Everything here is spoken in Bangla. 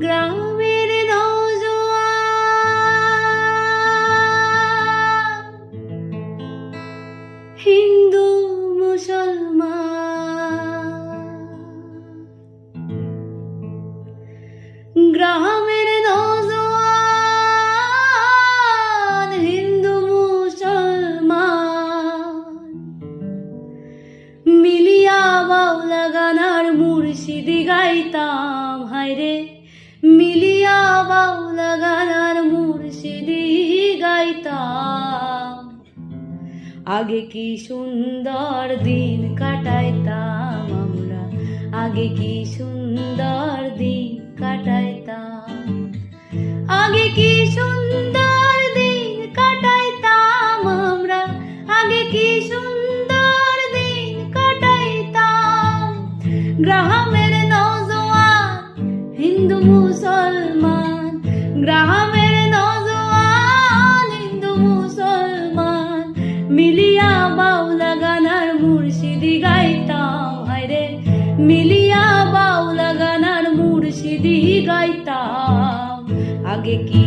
গ্রামের নওজোয়ান হিন্দু মুসলমান, গ্রামের নওজোয়ান হিন্দু মুসলমান মিলিয়া বাউলা গানার মুর্শিদি গাইতাম। হায়রে মিলিয়া বাউলা গানার মুর্শিদি গাইতাম। আগে কি সুন্দর দিন কাটাইতাম আমরা, আগে কি সুন্দর দিন কাটাইতাম, আগে কি সুন্দর দিন কাটাইতাম আমরা, আগে কি সুন্দর দিন কাটাইতাম। গ্রামের নওজোয়ান হিন্দু মুসলমান, গ্রামের নওজোয়ান হিন্দু মুসলমান মিলিয়া বাউলা গানার মুর্শিদি গাইতাম। হায়রে মিলিয়া বাউলা গানার মুর্শিদি গাইতাম। আগে কি